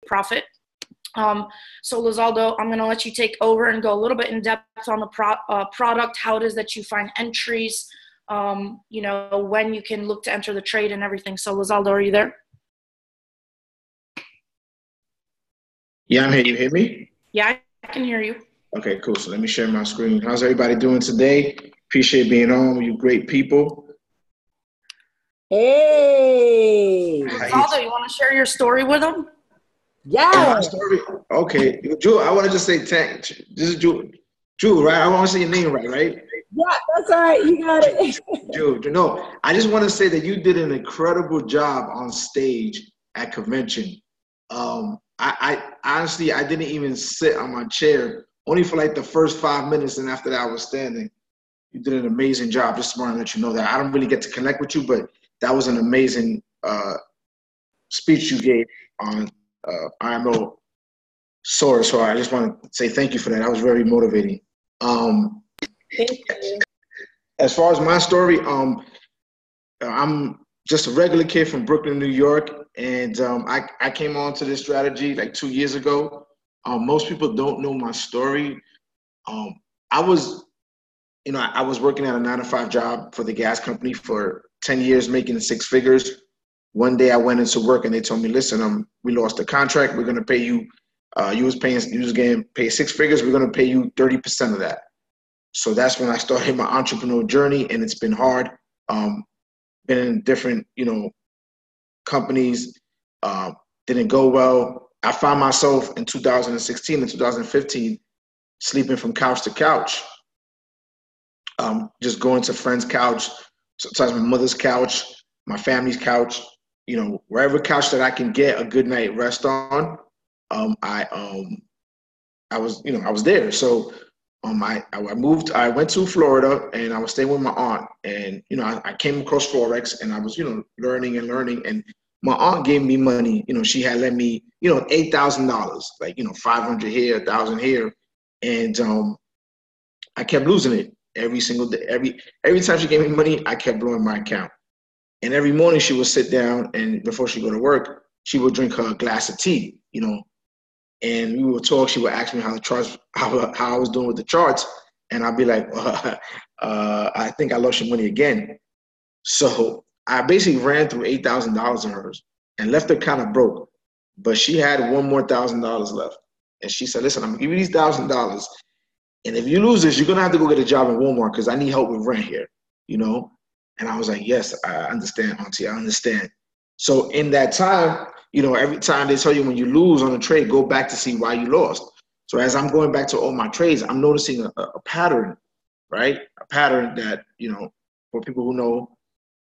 profit. So Lizaldo, I'm going to let you take over and go a little bit in depth on the product, how it is that you find entries, you know, when you can look to enter the trade and everything. So Lizaldo, are you there? Yeah, I'm here. You hear me? Yeah, I can hear you. Okay, cool. So let me share my screen. How's everybody doing today? Appreciate being on with you great people. Hey. Lizaldo, you want to share your story with them? Yeah. My story? Okay. Jewel, I want to just say thanks. This is Jewel. Jewel, right? I want to say your name right? Yeah, that's all right. You got it. Jewel, no, I just want to say that you did an incredible job on stage at convention. I honestly, I didn't even sit on my chair, only for like the first 5 minutes, and after that I was standing. You did an amazing job. Just wanted to let you know that. I don't really get to connect with you, but that was an amazing speech you gave on IMO Source. So I just want to say thank you for that. That was very motivating. Thank you. As far as my story, I'm just a regular kid from Brooklyn, New York, and I came onto this strategy like 2 years ago. Most people don't know my story. I was working at a 9-to-5 job for the gas company for 10 years, making 6 figures. One day I went into work and they told me, listen, we lost the contract. We're going to pay you. You was getting paid 6 figures. We're going to pay you 30% of that. So that's when I started my entrepreneurial journey, and it's been hard. Been in different, companies, didn't go well. I found myself in 2016 and 2015 sleeping from couch to couch. Just going to friends' couch, sometimes my mother's couch, my family's couch, wherever couch that I can get a good night rest on. I was there. So I went to Florida and I was staying with my aunt, and I came across Forex, and I was learning, and my aunt gave me money. She had lent me $8,000, like 500 here, 1,000 here, and I kept losing it every single day. Every time she gave me money, I kept blowing my account. And every morning she would sit down, and before she go to work, she would drink her glass of tea, and we would talk. She would ask me how the charts, how I was doing with the charts, and I'd be like, I think I lost your money again. So I basically ran through $8,000 of hers and left her kind of broke. But she had one more $1,000 left, and she said, "Listen, I'm gonna give you these $1,000, and if you lose this, you're gonna have to go get a job in Walmart because I need help with rent here." And I was like, "Yes, I understand, Auntie. I understand." So in that time, every time they tell you when you lose on a trade, go back to see why you lost. So as I'm going back to all my trades, I'm noticing a pattern, right? A pattern that, for people who know,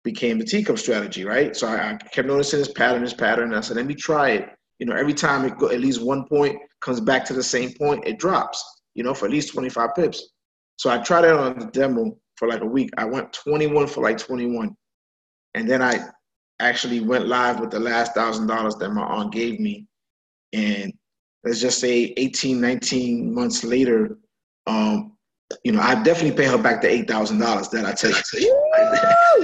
became the teacup strategy, right? So I kept noticing this pattern. And I said, let me try it. Every time at least 1 point comes back to the same point, it drops, for at least 25 pips. So I tried it on the demo for like a week. I went 21 for like 21. And then I actually went live with the last $1,000 that my aunt gave me. And let's just say 18, 19 months later, I definitely pay her back the $8,000 that I tell you.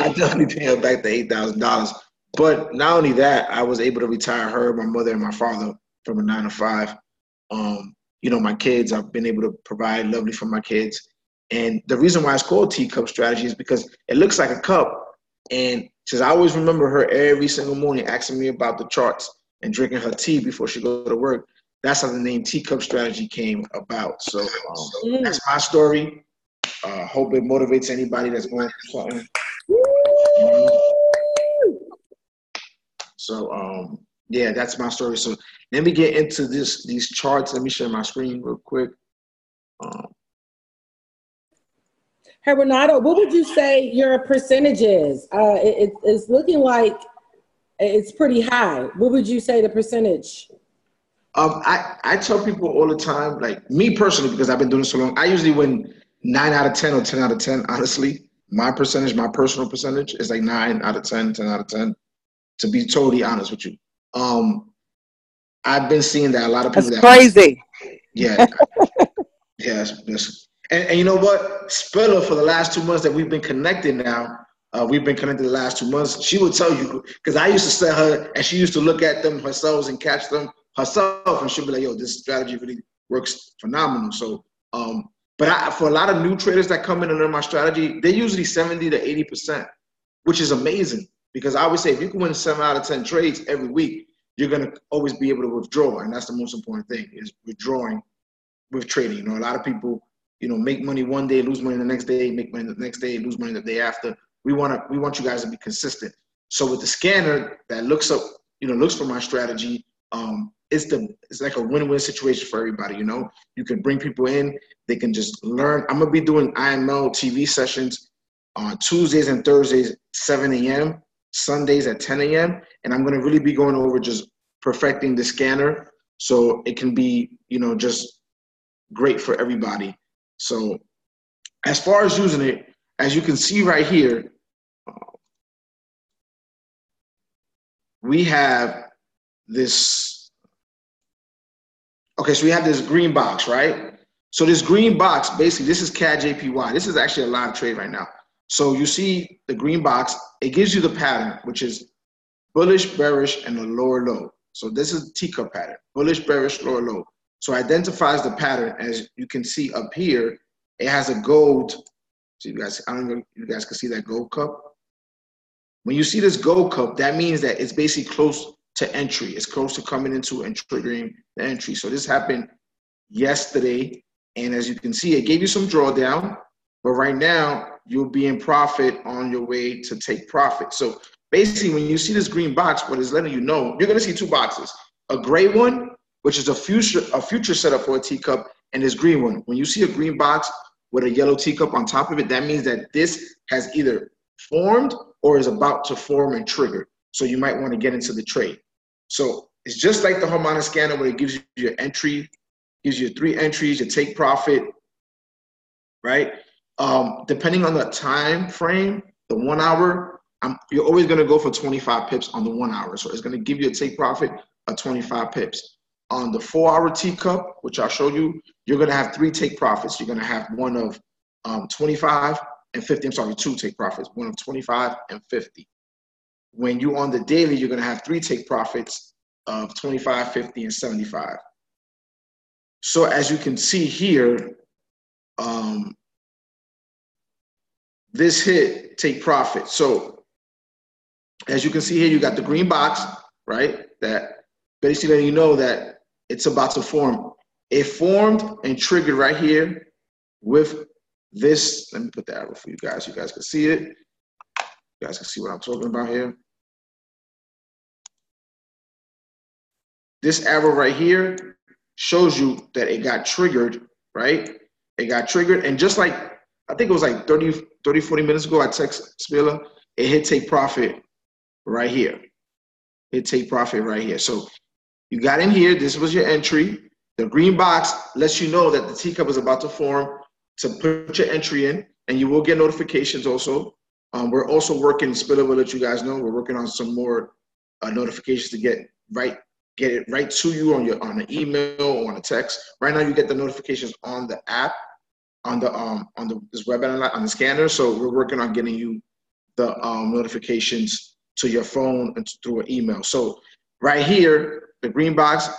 I definitely pay her back the $8,000. But not only that, I was able to retire her, my mother, and my father from a 9-to-5. My kids, I've been able to provide lovely for my kids. And the reason why it's called Teacup Strategy is because it looks like a cup. And since I always remember her every single morning asking me about the charts and drinking her tea before she go to work, that's how the name Teacup Strategy came about. So that's my story. Hope it motivates anybody that's going through something. So yeah, that's my story. So let me get into these charts. Let me share my screen real quick. Hey, Renato, what would you say your percentage is? It's looking like it's pretty high. What would you say the percentage? I tell people all the time, like me personally, because I've been doing it so long, I usually win 9 out of 10 or 10 out of 10, honestly. My personal percentage is like 9 out of 10, 10 out of 10, to be totally honest with you. I've been seeing that a lot of people. That's crazy. Yeah. Yes. And you know what? Spiller, for the last 2 months that we've been connected now, we've been connected the last 2 months, she will tell you, because I used to set her, and she used to look at them herself and catch them herself, and she'll be like, yo, this strategy really works phenomenal. So, but for a lot of new traders that come in and learn my strategy, they're usually 70 to 80%, which is amazing, because I always say, if you can win 7 out of 10 trades every week, you're going to always be able to withdraw. And that's the most important thing, is withdrawing with trading. You know, a lot of people, you know, make money one day, lose money the next day, make money the next day, lose money the day after. We want you guys to be consistent. So with the scanner that looks for my strategy, it's like a win-win situation for everybody. You know, you can bring people in, they can just learn. I'm gonna be doing IML TV sessions on Tuesdays and Thursdays, 7 a.m., Sundays at 10 a.m. And I'm gonna really be going over just perfecting the scanner so it can be, you know, just great for everybody. So as far as using it, as you can see right here, we have this. Okay, so we have this green box, right? So this green box, basically, this is CAD JPY. This is actually a live trade right now. So you see the green box, it gives you the pattern, which is bullish, bearish, and a lower low. So this is teacup pattern, bullish, bearish, lower low. So it identifies the pattern. As you can see up here, it has a gold. So you guys, I don't know if you guys can see that gold cup. When you see this gold cup, that means that it's basically close to entry. It's close to coming into and triggering the entry. So this happened yesterday. And as you can see, it gave you some drawdown. But right now, you'll be in profit on your way to take profit. So basically, when you see this green box, what it's letting you know, you're going to see two boxes. A gray one, which is a future setup for a teacup, and this green one. When you see a green box with a yellow teacup on top of it, that means that this has either formed or is about to form and trigger. So you might want to get into the trade. So it's just like the harmonic scanner, where it gives you your entry, gives you 3 entries, you take profit, right? Depending on the time frame, the 1 hour, you're always going to go for 25 pips on the 1 hour. So it's going to give you a take profit of 25 pips. On the 4-hour teacup, which I'll show you, you're going to have 3 take profits. You're going to have one of 25 and 50. I'm sorry, 2 take profits, one of 25 and 50. When you're on the daily, you're going to have 3 take profits of 25, 50, and 75. So as you can see here, this hit take profit. So as you can see here, you got the green box, right? That basically letting you know that it's about to form. It formed and triggered right here with this. Let me put the arrow for you guys. You guys can see it. You guys can see what I'm talking about here. This arrow right here shows you that it got triggered, right? It got triggered, and just like, I think it was like 30, 40 minutes ago, I texted Spiller, it hit take profit right here. It take profit right here. So you got in here, this was your entry. The green box lets you know that the teacup is about to form, to put your entry in, and you will get notifications also. We're also working, Spiller will let you guys know, we're working on some more notifications to get it right to you on an email or on a text. Right now, you get the notifications on the app, on this web on the scanner. So we're working on getting you the notifications to your phone and through an email. So right here, the green box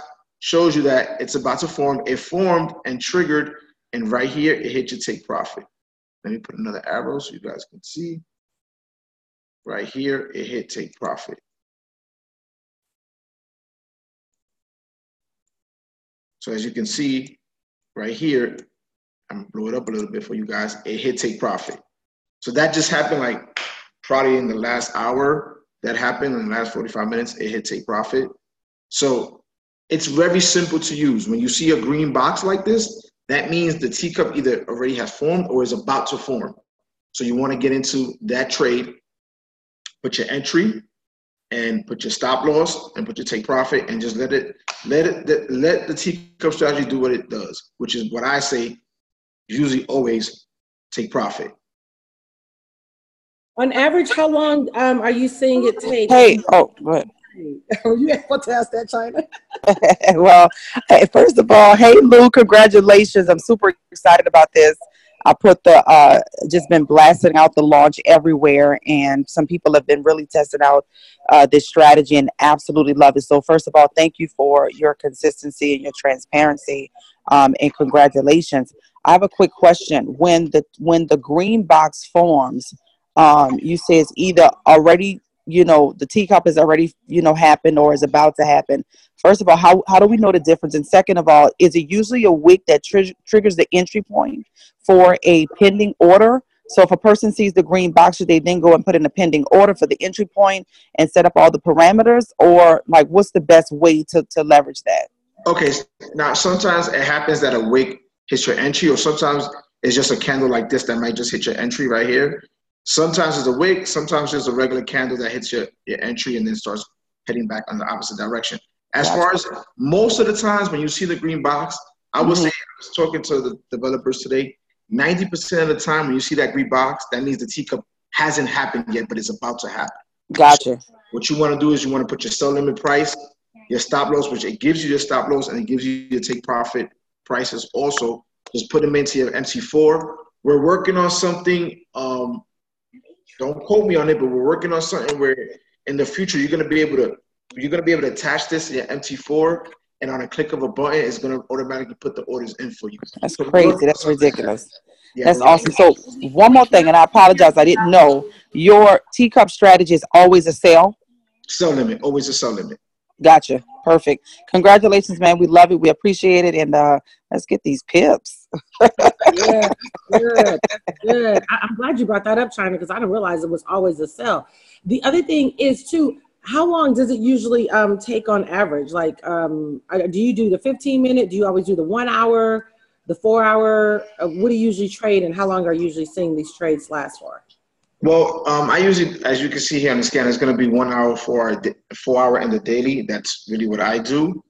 shows you that it's about to form. It formed and triggered, and right here it hit your take profit. Let me put another arrow so you guys can see. Right here, it hit take profit. So as you can see right here, I'm gonna blow it up a little bit for you guys. It hit take profit. So that just happened like probably in the last hour. That happened in the last 45 minutes. It hit take profit. So it's very simple to use. When you see a green box like this, that means the teacup either already has formed or is about to form. So you want to get into that trade, put your entry, and put your stop loss and put your take profit, and just let the teacup strategy do what it does, which is what I say, usually always take profit. On average, how long are you seeing it take? Hey, oh, go ahead. Are you able to ask that, China? Well, hey, first of all, hey, Lou, congratulations. I'm super excited about this. I put just been blasting out the launch everywhere, and some people have been really testing out this strategy and absolutely love it. So first of all, thank you for your consistency and your transparency, and congratulations. I have a quick question. When the green box forms, you say it's either already, the teacup is already, happened or is about to happen. First of all, how do we know the difference? And second of all, is it usually a wick that triggers the entry point for a pending order? So if a person sees the green box, should they then go and put in a pending order for the entry point and set up all the parameters? Or like, what's the best way to leverage that? Okay, now sometimes it happens that a wick hits your entry, or sometimes it's just a candle like this that might just hit your entry right here. Sometimes it's a wick, sometimes it's a regular candle that hits your entry and then starts heading back in the opposite direction. As far as most of the times when you see the green box, I would say, I was talking to the developers today, 90% of the time when you see that green box, that means the teacup hasn't happened yet, but it's about to happen. Gotcha. So what you want to do is you want to put your sell limit price, your stop loss, which it gives you your stop loss and it gives you your take profit prices also. Just put them into your MC4. We're working on something, don't quote me on it, but we're working on something where in the future you're gonna be able to attach this to your MT4, and on a click of a button, it's gonna automatically put the orders in for you. That's crazy. That's ridiculous. Yeah, that's awesome. So one more thing, and I apologize, I didn't know your teacup strategy is always a sell. Sell limit, always a sell limit. Gotcha. Perfect. Congratulations, man. We love it. We appreciate it, and let's get these pips. Yeah, good, good. I'm glad you brought that up, China, because I didn't realize it was always a sell. The other thing is too, how long does it usually take on average? Like, do you do the 15-minute? Do you always do the 1 hour, the 4 hour? What do you usually trade, and how long are you usually seeing these trades last for? Well, I usually, as you can see here on the scan, it's going to be 1 hour, 4 hour in the daily. That's really what I do.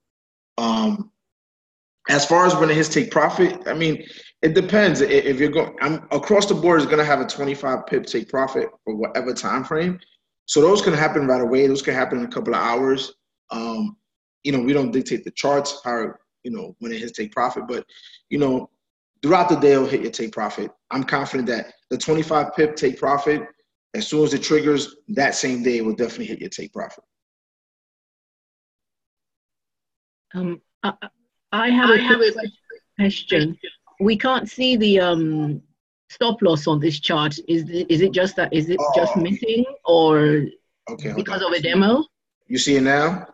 As far as when it hits take profit, I mean, it depends. If you're going, across the board is going to have a 25 pip take profit for whatever time frame. So those can happen right away. Those can happen in a couple of hours. We don't dictate the charts, how, when it hits take profit, but, throughout the day, it'll hit your take profit. I'm confident that the 25 pip take profit, as soon as it triggers that same day, it will definitely hit your take profit. I have a question. We can't see the stop loss on this chart. Is it just that? Is it just missing, or because of a demo? You see it now?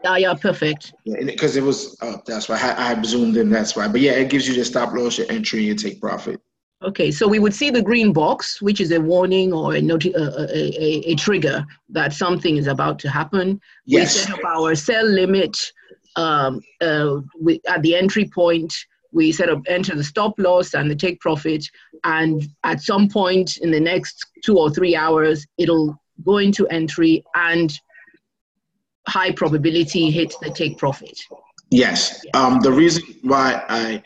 Yeah, perfect. Yeah, because it was that's why I zoomed in. That's why. But yeah, it gives you the stop loss, your entry, and your take profit. Okay, so we would see the green box, which is a warning or a trigger that something is about to happen. Yes. We set up our sell limit at the entry point. We enter the stop loss and the take profit, and at some point in the next 2 or 3 hours, it'll go into entry and high probability hit the take profit. Yes. The reason why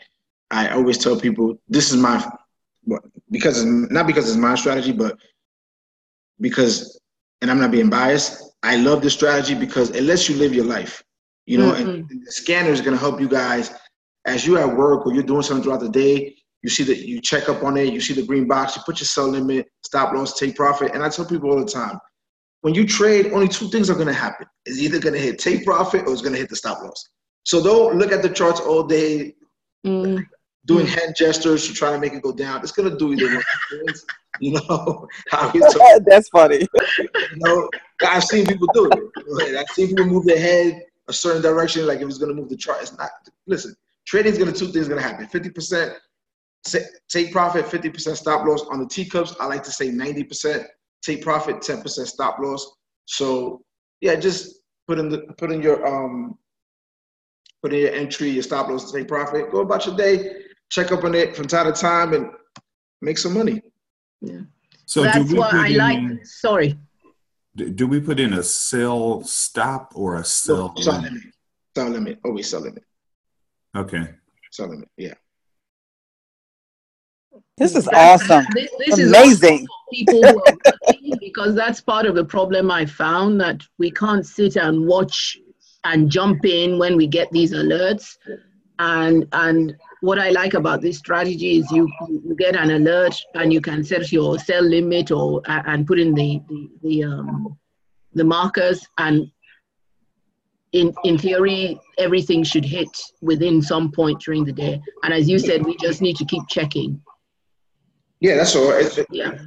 I always tell people this is because it's my strategy, but because, and I'm not being biased, I love this strategy because it lets you live your life, and the scanner is going to help you guys as you're at work or you're doing something throughout the day. You see that you check up on it, you see the green box, you put your sell limit, stop loss, take profit. And I tell people all the time, when you trade, only 2 things are going to happen. It's either going to hit take profit or it's going to hit the stop loss. So don't look at the charts all day, doing hand gestures to try to make it go down. It's going to do either one. That's funny. I've seen people do it. I've seen people move their head a certain direction, like if it's going to move the chart. It's not. Listen, trading is going to 2 things going to happen. 50% take profit, 50% stop loss. On the teacups, I like to say 90% take profit, 10% stop loss. So yeah, just put in your entry, your stop loss, take profit. Go about your day, check up on it from time to time, and make some money. Yeah. So that's what I like. Sorry. Do we put in a sell stop or a sell limit? Sell limit. Always sell limit. Okay. Sell limit. Yeah. This is awesome. This amazing. Is people who are working, because that's part of the problem I found, that we can't sit and watch and jump in when we get these alerts. And what I like about this strategy is you get an alert and you can set your sell limit or and put in the markers, and in theory everything should hit within some point during the day. And as you said, we just need to keep checking. Yeah, that's all. Yeah.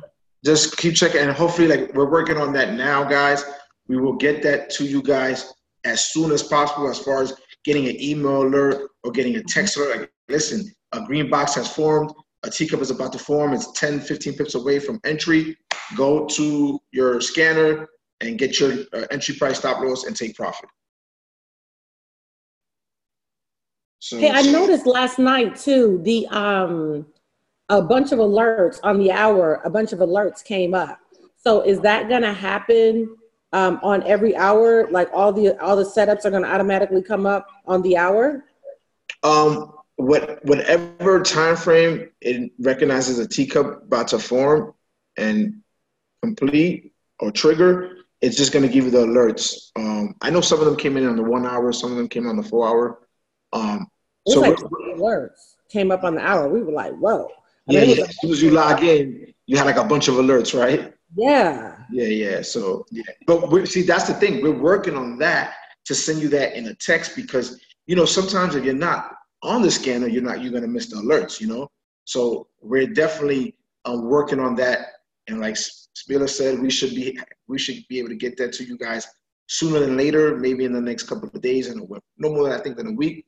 Just keep checking, and hopefully, like, we're working on that now, guys. We will get that to you guys as soon as possible, as far as getting an email alert or getting a text alert. Like, listen, a green box has formed. A teacup is about to form. It's 10, 15 pips away from entry. Go to your scanner and get your entry price, stop loss, and take profit. So, Hey, I noticed last night too, a bunch of alerts on the hour, a bunch of alerts came up. So is that gonna happen on every hour? Like all the setups are gonna automatically come up on the hour? Whatever time frame it recognizes a teacup about to form and complete or trigger, it's just gonna give you the alerts. I know some of them came in on the 1 hour, some of them came on the 4 hour. It was like alerts came up on the hour. We were like, whoa. Yeah, as soon as you log in, you had like a bunch of alerts, right? Yeah. Yeah. So, yeah. But see, that's the thing. We're working on that to send you that in a text because, sometimes if you're not on the scanner, you're going to miss the alerts, So we're definitely working on that. And like Spiller said, we should be able to get that to you guys sooner than later, maybe in the next couple of days, and no more than I think than a week,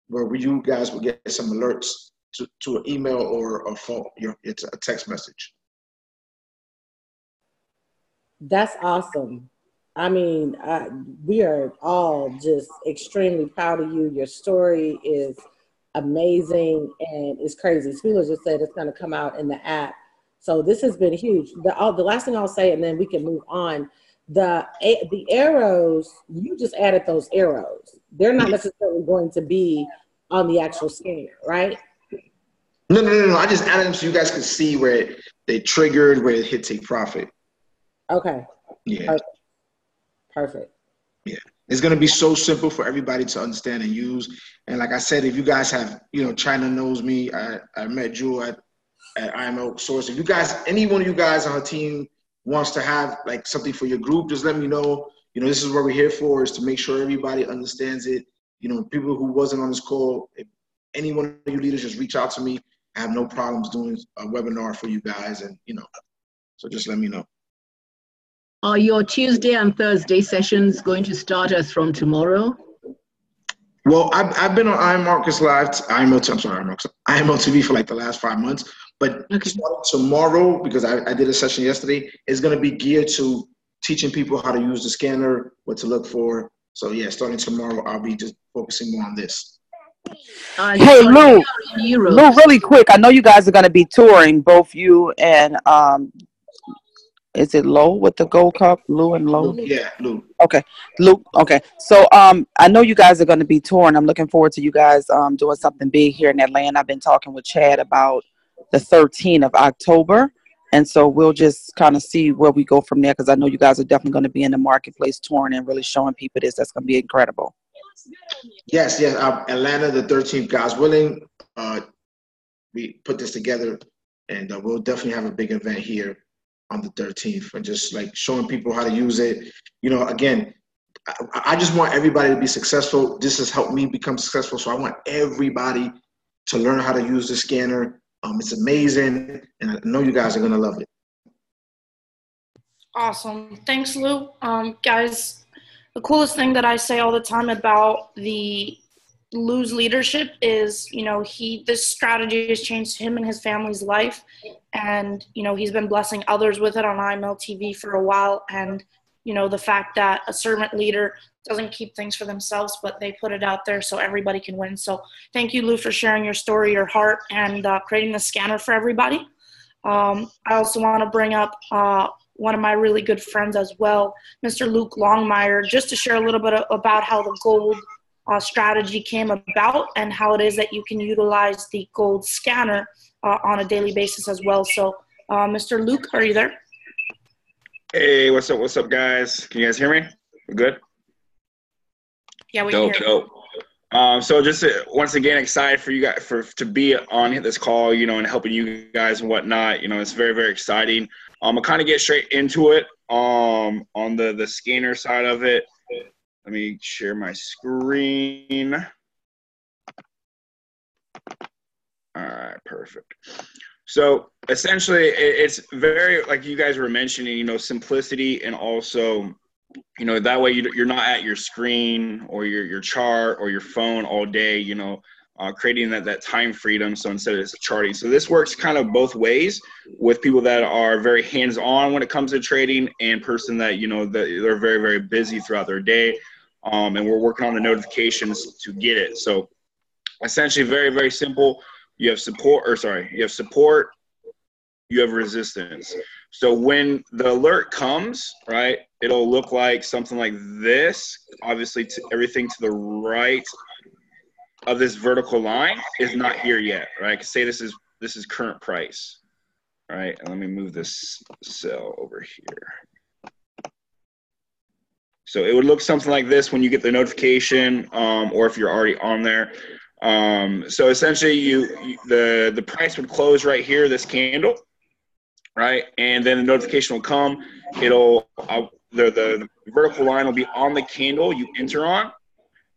where you guys will get some alerts to an email or a phone. It's a text message. That's awesome. I mean, we are all just extremely proud of you. Your story is amazing and it's crazy. Spiller just said it's going to come out in the app. So this has been huge. The last thing I'll say, and then we can move on. The arrows, you just added those arrows. They're not necessarily going to be on the actual scanner, right? No. I just added them so you guys could see where they triggered, where it hit take profit. Okay. Yeah. Perfect. Yeah. It's going to be so simple for everybody to understand and use. And like I said, if you guys have, China knows me. I met Jewel at IML Source. If you guys, any one of you guys on her team wants to have like something for your group, just let me know. This is what we're here for, is to make sure everybody understands it. People who wasn't on this call, if any one of you leaders just reach out to me. I have no problems doing a webinar for you guys, and so just let me know. Are your Tuesday and Thursday sessions going to start us from tomorrow? Well, I've been on IML TV for like the last 5 months, but starting tomorrow, because I did a session yesterday, is going to be geared to teaching people how to use the scanner, what to look for. So yeah, starting tomorrow, I'll be just focusing more on this. Hey, Lou, really quick. I know you guys are going to be touring, both you and is it Lo with the Gold Cup? Lou and Lo? Yeah, Lou. Okay, Lou. Okay, so I know you guys are going to be touring. I'm looking forward to you guys doing something big here in Atlanta. I've been talking with Chad about the 13th of October, and so we'll just kind of see where we go from there, because I know you guys are definitely going to be in the marketplace touring and really showing people this. That's going to be incredible. Yes. Atlanta, the 13th, God's willing. We put this together, and we'll definitely have a big event here on the 13th, and just like showing people how to use it. Again, I just want everybody to be successful. This has helped me become successful, so I want everybody to learn how to use the scanner. It's amazing, and I know you guys are gonna love it. Awesome. Thanks, Lou. Guys, the coolest thing that I say all the time about Lou's leadership is, this strategy has changed him and his family's life. And, he's been blessing others with it on IML TV for a while. And, the fact that a servant leader doesn't keep things for themselves, but they put it out there so everybody can win. So thank you, Lou, for sharing your story, your heart, and creating the scanner for everybody. I also want to bring up one of my really good friends as well, Mr. Luke Longmire, just to share a little bit about how the gold strategy came about and how it is that you can utilize the gold scanner on a daily basis as well. So, Mr. Luke, are you there? Hey, what's up, guys? Can you guys hear me? We're good? Yeah, we can hear you. So just once again, excited for you guys to be on this call, and helping you guys and whatnot. It's very, very exciting. I'll kind of get straight into it. On the scanner side of it, let me share my screen. All right, perfect. So essentially, it's very, like you guys were mentioning, simplicity, and also, that way you're not at your screen or your chart or your phone all day, creating that time freedom. So instead of just charting. So this works kind of both ways with people that are very hands-on when it comes to trading, and person that, that they're very, very busy throughout their day. And we're working on the notifications to get it. So essentially very, very simple. You have support, you have resistance. So when the alert comes, right, it'll look like something like this. Obviously, everything to the right of this vertical line is not here yet, right? Say this is current price, right? And let me move this cell over here. So it would look something like this when you get the notification, or if you're already on there. So essentially, the price would close right here, this candle, right? And then the notification will come. It'll the vertical line will be on the candle you enter on.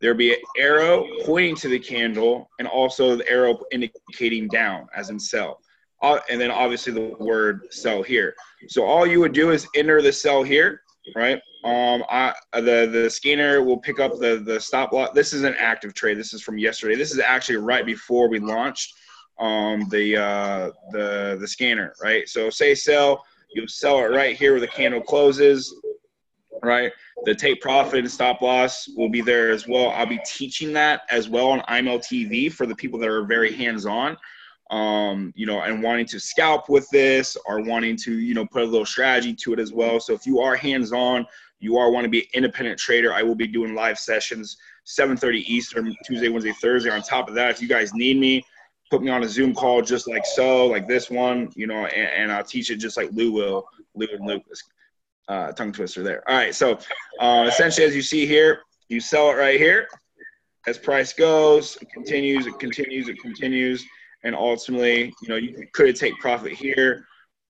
There'll be an arrow pointing to the candle, and also the arrow indicating down, as in sell. And then obviously the word sell here. So all you would do is enter the sell here, right? The scanner will pick up the stop loss. This is an active trade. This is from yesterday. This is actually right before we launched the scanner, right? So say sell, you sell it right here where the candle closes, right? The take profit and stop loss will be there as well. I'll be teaching that as well on IML TV for the people that are very hands-on, and wanting to scalp with this, or wanting to, put a little strategy to it as well. So if you are hands-on, you want to be an independent trader, I will be doing live sessions 7:30 Eastern, Tuesday, Wednesday, Thursday. On top of that, if you guys need me, put me on a Zoom call just like so, like this one, and I'll teach it just like Lou will, Lou and Lucas. Tongue twister there. All right, so essentially, as you see here, you sell it right here. As price goes, it continues, and ultimately, you could take profit here,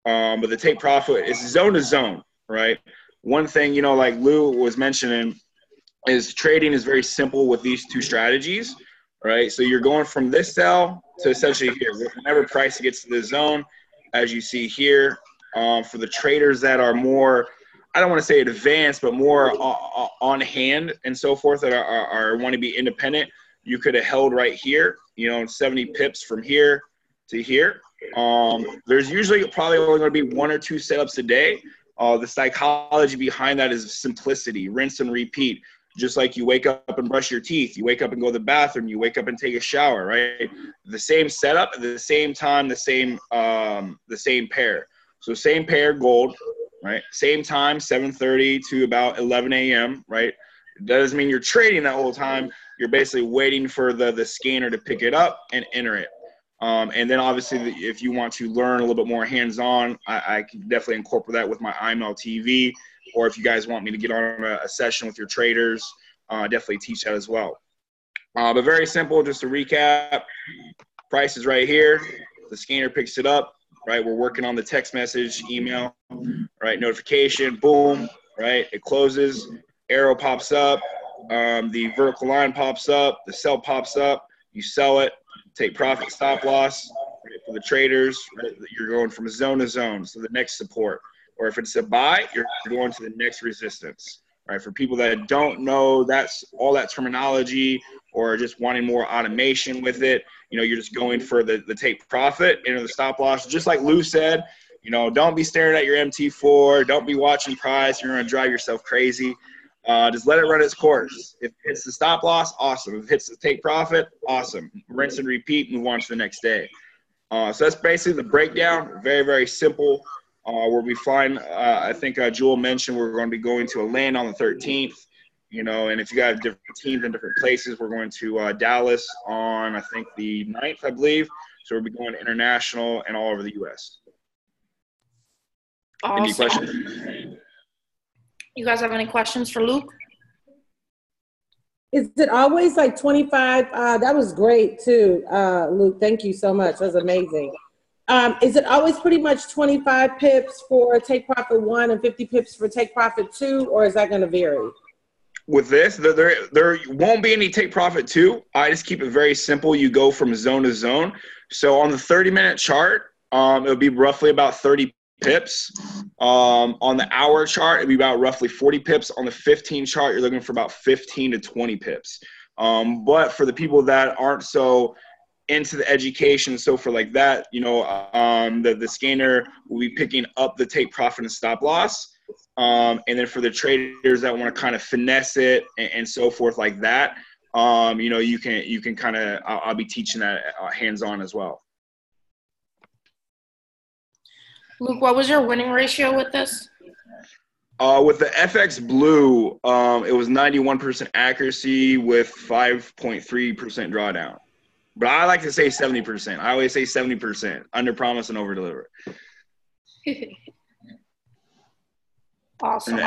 but the take profit is zone to zone, right? One thing, like Lou was mentioning, is trading is very simple with these two strategies, right? So you're going from this sell to essentially here. Whenever price gets to the zone, as you see here, for the traders that are more, I don't want to say advanced, but more on hand and so forth, that are want to be independent, you could have held right here, 70 pips from here to here. There's usually probably only going to be 1 or 2 setups a day. The psychology behind that is simplicity, rinse and repeat. Just like you wake up and brush your teeth, you wake up and go to the bathroom, you wake up and take a shower, right? The same setup at the same time, the same pair. So same pair, gold, right? Same time, 7:30 to about 11 a.m., right? It doesn't mean you're trading that whole time. You're basically waiting for the scanner to pick it up and enter it. And then obviously, if you want to learn a little bit more hands-on, I can definitely incorporate that with my IML TV. Or if you guys want me to get on a session with your traders, definitely teach that as well. But very simple, just to recap, price is right here. The scanner picks it up, right? We're working on the text message, email, right? Notification, boom, right? It closes, arrow pops up, the vertical line pops up, the sell pops up, you sell it, take profit, stop loss, right? For the traders, right? You're going from zone to zone, so the next support. Or if it's a buy, you're going to the next resistance, right? For people that don't know that's all that terminology, or just wanting more automation with it, you're just going for the take profit, enter the stop loss. Just like Lou said, don't be staring at your MT4. Don't be watching price. You're going to drive yourself crazy. Just let it run its course. If it hits the stop loss, awesome. If it hits the take profit, awesome. Rinse and repeat, move on to the next day. So that's basically the breakdown. Very, very simple. Where we find, I think Jewel mentioned we're going to be going to a land on the 13th, and if you got different teams in different places, we're going to Dallas on, I think, the 9th, I believe. So we'll be going international and all over the U.S. Awesome. Any questions? You guys have any questions for Luke? Is it always like 25? That was great too, Luke. Thank you so much. That was amazing. Is it always pretty much 25 pips for Take Profit 1 and 50 pips for Take Profit 2, or is that going to vary? With this, there won't be any Take Profit 2. I just keep it very simple. You go from zone to zone. So on the 30-minute chart, it'll be roughly about 30 pips. On the hour chart, it'll be about roughly 40 pips. On the 15 chart, you're looking for about 15 to 20 pips. But for the people that aren't so into the education, so for like that, you know, the scanner will be picking up the take profit and stop loss. And then for the traders that want to kind of finesse it and so forth like that, you know, you can kind of, I'll be teaching that hands-on as well. Luke, what was your winning ratio with this? With the FX Blue, it was 91% accuracy with 5.3% drawdown. But I like to say 70%. I always say 70%. Under promise and over deliver. Awesome.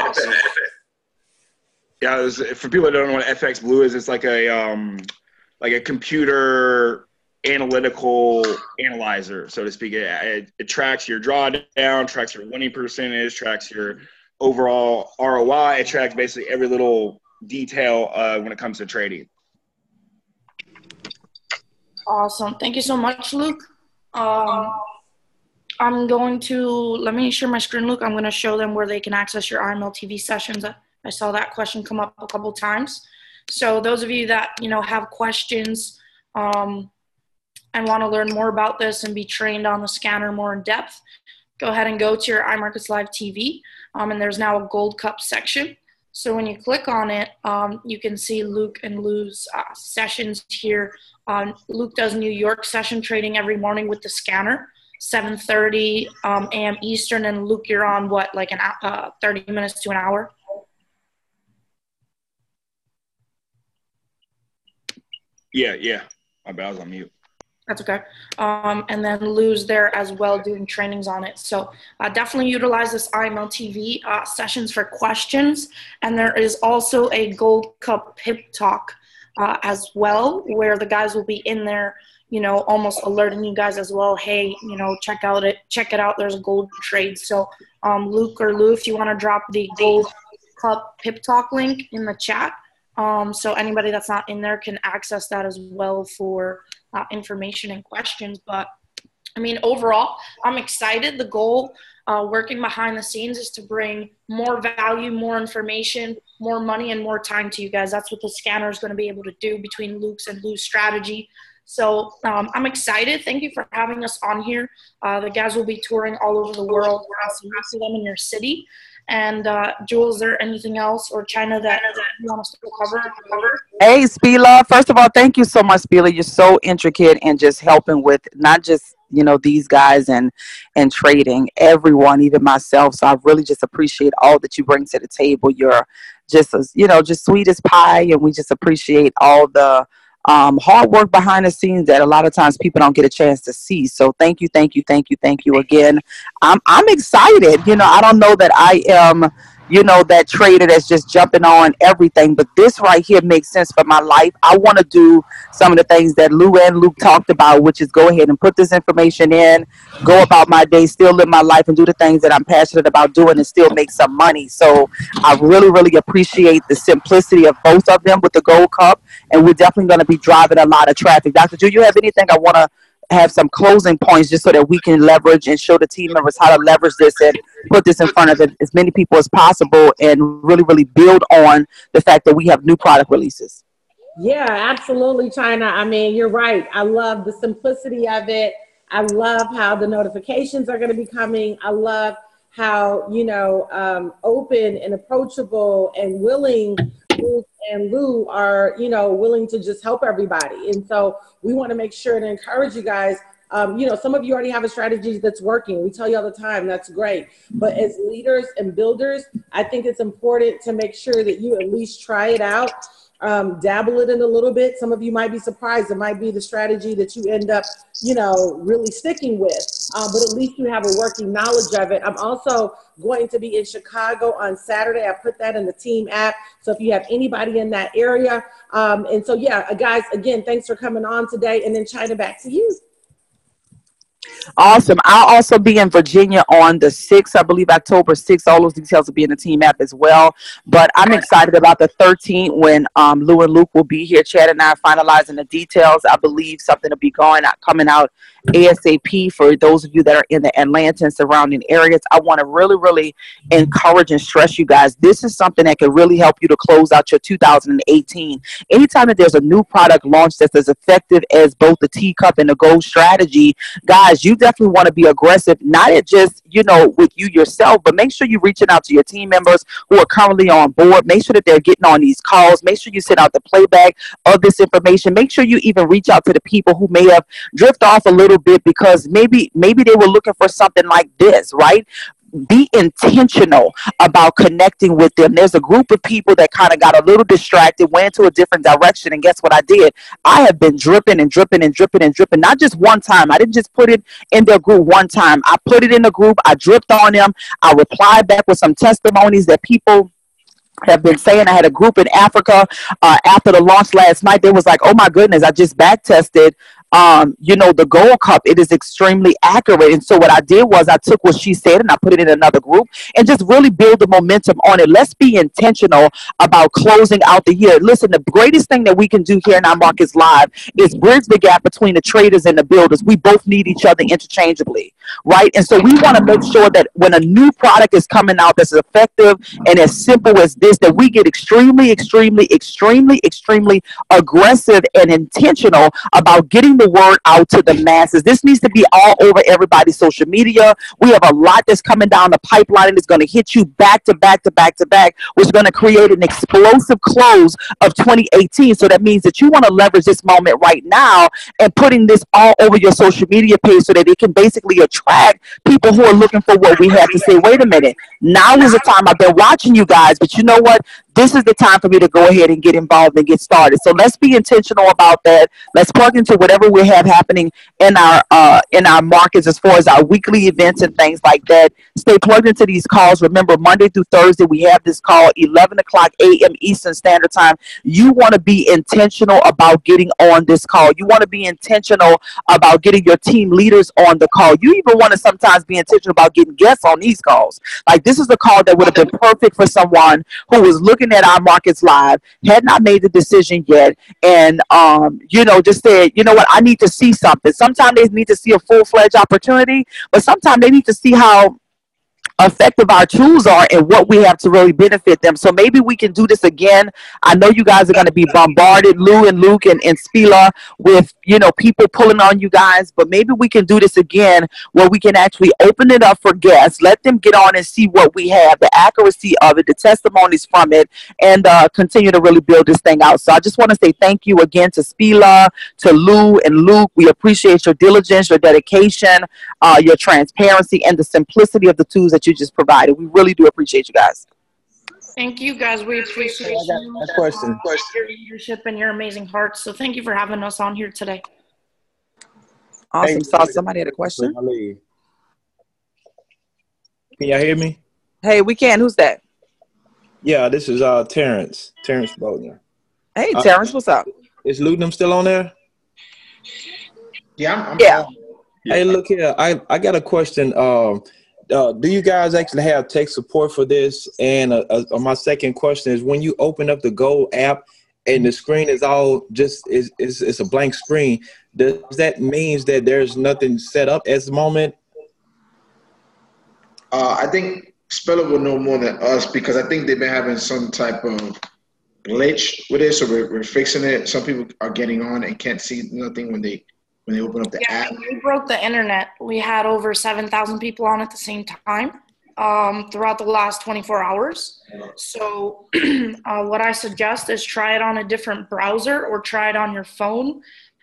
Yeah, for people that don't know what FX Blue is, it's like a computer analytical analyzer, so to speak. It tracks your drawdown, tracks your winning percentage, tracks your overall ROI. It tracks basically every little detail when it comes to trading. Awesome. Thank you so much, Luke. I'm going to, let me share my screen, Luke. I'm going to show them where they can access your IML TV sessions. I saw that question come up a couple times. So those of you that, you know, have questions and want to learn more about this and be trained on the scanner more in depth, go ahead and go to your iMarkets Live TV. And there's now a Gold Cup section. So when you click on it, you can see Luke and Lou's sessions here. Luke does New York session trading every morning with the scanner, 7:30 a.m. Eastern. And Luke, you're on what, like 30 minutes to an hour? Yeah. I was on mute. That's okay. And then Lou's there as well doing trainings on it. So definitely utilize this IML TV sessions for questions. And there is also a Gold Cup Pip Talk as well, where the guys will be in there, you know, almost alerting you guys as well. Hey, you know, check it out. There's a gold trade. So Luke or Lou, if you want to drop the Gold Cup Pip Talk link in the chat, so anybody that's not in there can access that as well for information and questions. But I mean, overall, I'm excited. The goal working behind the scenes is to bring more value, more information, more money, and more time to you guys. That's what the scanner is going to be able to do between Luke's and Lou's strategy. So I'm excited. Thank you for having us on here. The guys will be touring all over the world. So you see them in your city. And Jules, is there anything else, or China, that you want us to cover? Hey, Spila. First of all, thank you so much, Spila. You're so intricate and just helping with not just, you know, these guys and trading, everyone, even myself. So I really just appreciate all that you bring to the table. You're just, you know, just sweet as pie, and we just appreciate all the hard work behind the scenes that a lot of times people don't get a chance to see. So thank you again. I'm excited. You know, I don't know that I am, you know, that trader that's just jumping on everything, but this right here makes sense for my life. I want to do some of the things that Lou and Luke talked about, which is go ahead and put this information in, go about my day, still live my life, and do the things that I'm passionate about doing and still make some money. So I really, really appreciate the simplicity of both of them with the Gold Cup, and we're definitely going to be driving a lot of traffic. Dr. Drew, you have anything? I want to have some closing points just so that we can leverage and show the team members how to leverage this and put this in front of as many people as possible, and really, really build on the fact that we have new product releases. Yeah, absolutely, China. I mean, you're right. I love the simplicity of it. I love how the notifications are going to be coming. I love how, you know, open and approachable and willing Luke and Lou are, you know, willing to just help everybody. And so we want to make sure to encourage you guys. You know, some of you already have a strategy that's working. We tell you all the time, that's great. But as leaders and builders, I think it's important to make sure that you at least try it out. dabble it in a little bit. Some of you might be surprised. It might be the strategy that you end up, really sticking with. But at least you have a working knowledge of it. I'm also going to be in Chicago on Saturday. I put that in the team app. So if you have anybody in that area. And so, guys, again, thanks for coming on today. And then China, back to you. Awesome. I'll also be in Virginia on the 6th, I believe October 6th. All those details will be in the team app as well. But I'm excited about the 13th when Lou and Luke will be here. Chad and I are finalizing the details. I believe something will be coming out ASAP for those of you that are in the Atlanta and surrounding areas. I want to really, really encourage and stress you guys. This is something that can really help you to close out your 2018. Anytime that there's a new product launch that's as effective as both the teacup and the gold strategy, guys, you definitely want to be aggressive, not at just, with you yourself, but make sure you're reaching out to your team members who are currently on board. Make sure that they're getting on these calls. Make sure you send out the playback of this information. Make sure you even reach out to the people who may have drifted off a little bit because maybe they were looking for something like this, right? Be intentional about connecting with them. There's a group of people that kind of got a little distracted, went into a different direction, and guess what I did? I have been dripping and dripping and dripping and dripping, not just one time. I didn't just put it in their group one time. I put it in the group. I dripped on them. I replied back with some testimonies that people have been saying. I had a group in Africa after the launch last night. They was like, oh my goodness, I just back tested the Gold Cup. It is extremely accurate. And so what I did was I took what she said and I put it in another group and just really build the momentum on it. Let's be intentional about closing out the year. Listen, the greatest thing that we can do here in our Markets Live is bridge the gap between the traders and the builders. We both need each other interchangeably, right? And so we want to make sure that when a new product is coming out that's effective and as simple as this, that we get extremely, extremely, extremely, extremely aggressive and intentional about getting the word out to the masses. This needs to be all over everybody's social media. We have a lot that's coming down the pipeline and it's going to hit you back to back to back to back, which is going to create an explosive close of 2018. So that means that you want to leverage this moment right now and putting this all over your social media page so that it can basically attract people who are looking for what we have to say. Wait a minute. Now is the time. I've been watching you guys, but you know what? This is the time for me to go ahead and get involved and get started. So let's be intentional about that. Let's plug into whatever we have happening in our markets as far as our weekly events and things like that. Stay plugged into these calls. Remember, Monday through Thursday, we have this call 11 o'clock a.m. Eastern Standard Time. You want to be intentional about getting on this call. You want to be intentional about getting your team leaders on the call. You even want to sometimes be intentional about getting guests on these calls. Like this is a call that would have been perfect for someone who was looking at our Markets Live, had not made the decision yet, and just said, you know what, I need to see something. Sometimes they need to see a full-fledged opportunity, but sometimes they need to see how effective our tools are and what we have to really benefit them. So maybe we can do this again. I know you guys are going to be bombarded, Lou and Luke and Spila, with people pulling on you guys, but maybe we can do this again where we can actually open it up for guests, let them get on and see what we have, the accuracy of it, the testimonies from it, and continue to really build this thing out. So I just want to say thank you again to Spila, to Lou and Luke. We appreciate your diligence, your dedication, your transparency, and the simplicity of the tools that you just provided. We really do appreciate you guys. Thank you, guys. We appreciate you. A question. Your leadership and your amazing hearts. So thank you for having us on here today. Awesome. So somebody had a question. Can y'all hear me? Hey, we can. Who's that? Yeah, this is Terrence Bodner. Hey, Terrence, what's up? Is Lutenham still on there? Yeah, yeah. Hey, look here. I got a question. Do you guys actually have tech support for this? And my second question is, when you open up the Gold app and the screen is all just it's a blank screen, does that means that there's nothing set up at the moment? I think Speller will know more than us because I think they've been having some type of glitch with it, so we're fixing it. Some people are getting on and can't see nothing when they open up the app. We broke the internet. We had over 7,000 people on at the same time throughout the last 24 hours. So what I suggest is try it on a different browser or try it on your phone.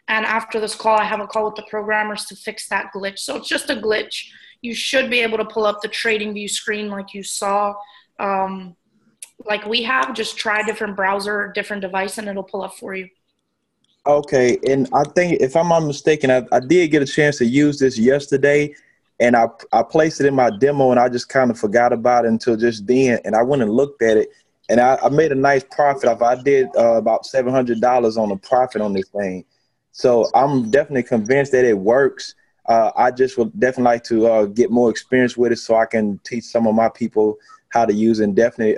And after this call, I have a call with the programmers to fix that glitch. So it's just a glitch. You should be able to pull up the TradingView screen like you saw like we have, just try different browser, different device, and it'll pull up for you. Okay, and I think if I'm not mistaken, I did get a chance to use this yesterday, and I placed it in my demo, and I just kind of forgot about it until just then, and I went and looked at it, and I made a nice profit. I did about $700 on the profit on this thing, so I'm definitely convinced that it works. I just would definitely like to get more experience with it so I can teach some of my people how to use it, and definitely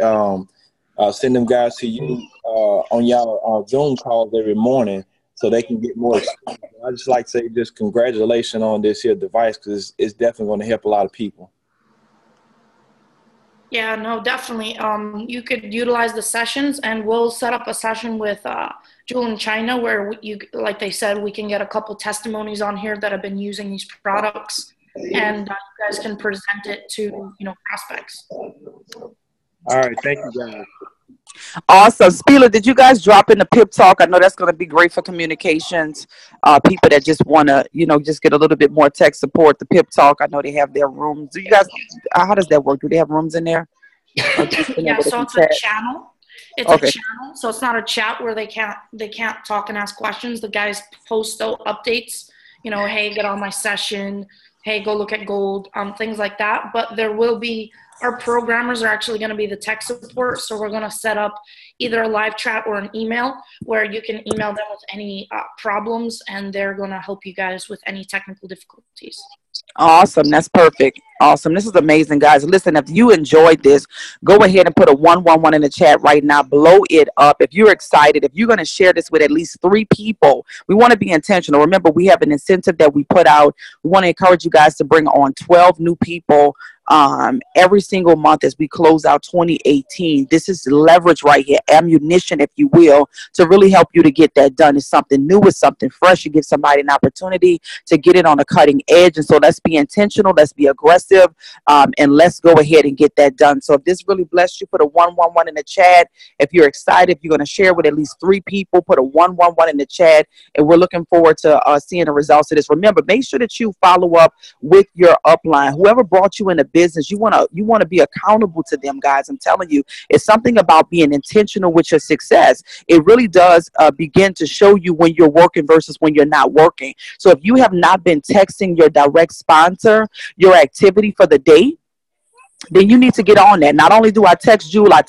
send them guys to you on y'all Zoom calls every morning so they can get more experience. I just like to say just congratulations on this here device, because it's definitely going to help a lot of people. Yeah, no, definitely. You could utilize the sessions, and we'll set up a session with Jewel in China where you, like they said, we can get a couple testimonies on here that have been using these products, and you guys can present it to, prospects. All right, thank you guys. Awesome. Spila, did you guys drop in the Pip Talk? I know that's going to be great for communications. People that just want to, just get a little bit more tech support. The Pip Talk, I know they have their rooms. Do you guys, how does that work? Do they have rooms in there? Yeah, so it's a channel. It's a channel, so it's not a chat where they can't talk and ask questions. The guys post updates, hey, get on my session, hey, go look at gold, things like that. But there will be, our programmers are actually going to be the tech support, so we're going to set up either a live chat or an email where you can email them with any problems, and they're going to help you guys with any technical difficulties. Awesome. That's perfect. Awesome. This is amazing, guys. Listen, if you enjoyed this, go ahead and put a 111 in the chat right now. Blow it up. If you're excited, if you're going to share this with at least 3 people, we want to be intentional. Remember, we have an incentive that we put out. We want to encourage you guys to bring on 12 new people every single month as we close out 2018. This is leverage right here, ammunition, if you will, to really help you to get that done. It's something new, it's something fresh. You give somebody an opportunity to get it on a cutting edge. And so let's be intentional, let's be aggressive, and let's go ahead and get that done. So if this really blessed you, put a 111 in the chat. If you're excited, if you're going to share with at least 3 people, put a 111 in the chat. And we're looking forward to seeing the results of this. Remember, make sure that you follow up with your upline. Whoever brought you into business, you want to be accountable to them, guys. I'm telling you, it's something about being intentional with your success. It really does begin to show you when you're working versus when you're not working. So if you have not been texting your direct sponsor your activity for the day, then you need to get on that. Not only do I text Jewel, I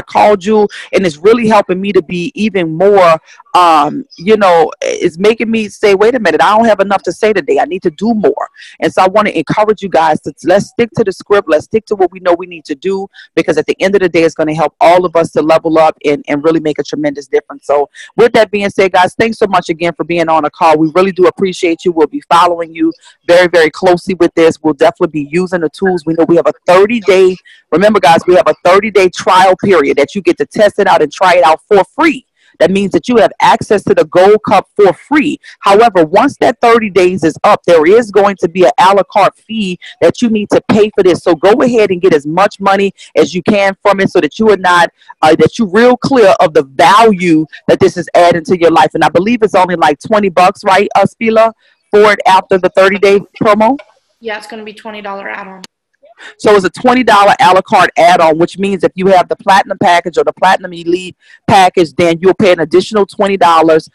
call Jewel, and it's really helping me to be even more, it's making me say, wait a minute, I don't have enough to say today. I need to do more. And so I want to encourage you guys to let's stick to the script. Let's stick to what we know we need to do, because at the end of the day, it's going to help all of us to level up and really make a tremendous difference. So with that being said, guys, thanks so much again for being on a call. We really do appreciate you. We'll be following you very, very closely with this. We'll definitely be using the tools. We know we have a 30-day, remember guys, we have a 30-day trial period that you get to test it out and try it out for free. That means that you have access to the Gold Cup for free. However, once that 30 days is up, there is going to be an a la carte fee that you need to pay for this. So go ahead and get as much money as you can from it so that you are not, that you're real clear of the value that this is adding to your life. And I believe it's only like $20, right, Spila, for it after the 30-day promo? Yeah, it's going to be $20 add-on. So it's a $20 a la carte add-on, which means if you have the Platinum package or the Platinum Elite package, then you'll pay an additional $20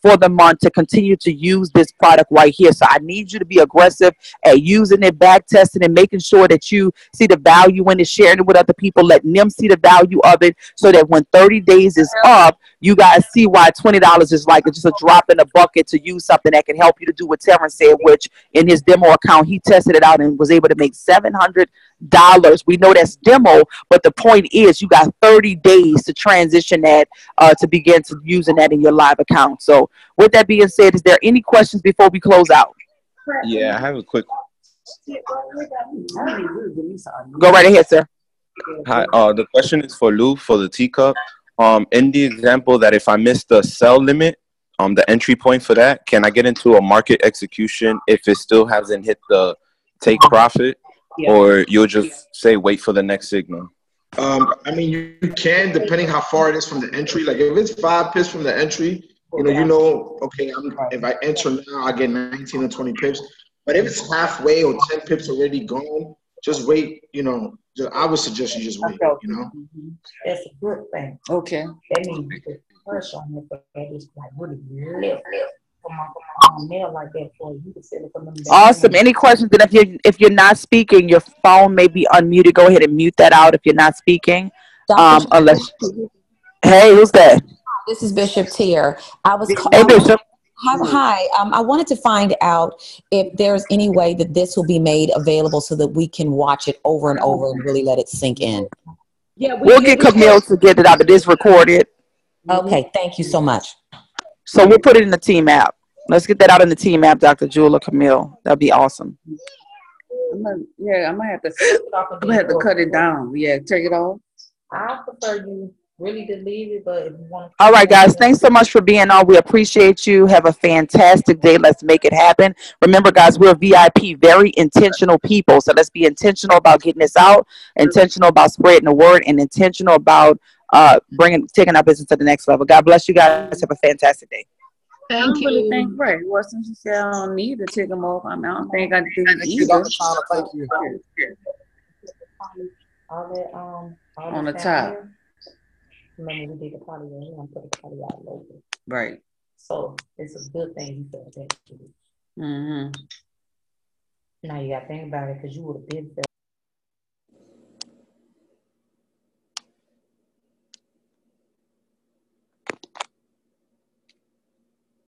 for the month to continue to use this product right here. So I need you to be aggressive at using it, back testing it, making sure that you see the value in it, sharing it with other people, letting them see the value of it, so that when 30 days is up, you guys see why $20 is like just a drop in the bucket to use something that can help you to do what Terrence said, which in his demo account, he tested it out and was able to make $700. We know that's demo, but the point is you got 30 days to transition that to begin to using that in your live account. So with that being said, is there any questions before we close out? Yeah, I have a quick. Go right ahead, sir. Hi, the question is for Lou for the teacup. In the example that if I miss the sell limit, the entry point for that, can I get into a market execution if it still hasn't hit the take profit? Yeah. Or you'll just say wait for the next signal? I mean, you can, depending how far it is from the entry. Like if it's 5 pips from the entry, okay, if I enter now, I get 19 or 20 pips. But if it's halfway or 10 pips already gone, just wait. You know, I would suggest you just wait. You know, That's a good thing. Okay. That means you put pressure on it, but it's like really lift. Come on, nail like that for you to sit it from them. Awesome. Any questions? And if you're not speaking, your phone may be unmuted. Go ahead and mute that out if you're not speaking. Unless. Hey, who's that? This is Bishop Tier. I was. Hey, Bishop. Hi. I wanted to find out if there's any way that this will be made available so that we can watch it over and over and really let it sink in. Yeah, we'll get Camille to get it out. It is recorded. Okay. Thank you so much. So we'll put it in the team app. Let's get that out in the team app, Dr. Jewel or Camille. That'd be awesome. I'm gonna have to cut it down. Yeah, take it off. I prefer you really to leave it, but if you want. All right, guys. Thanks so much for being on. We appreciate you. Have a fantastic day. Let's make it happen. Remember, guys, we're VIP, very intentional people. So let's be intentional about getting this out, intentional about spreading the word, and intentional about taking our business to the next level. God bless you guys. Have a fantastic day. Thank you. Really think right. Well, since you said I don't need to take them off, I don't think I do either. Thank you. On the top. Remember we did the party and I'm put the party out logo. Right. So it's a good thing you said that. Mm-hmm. Now you got to think about it because you would have been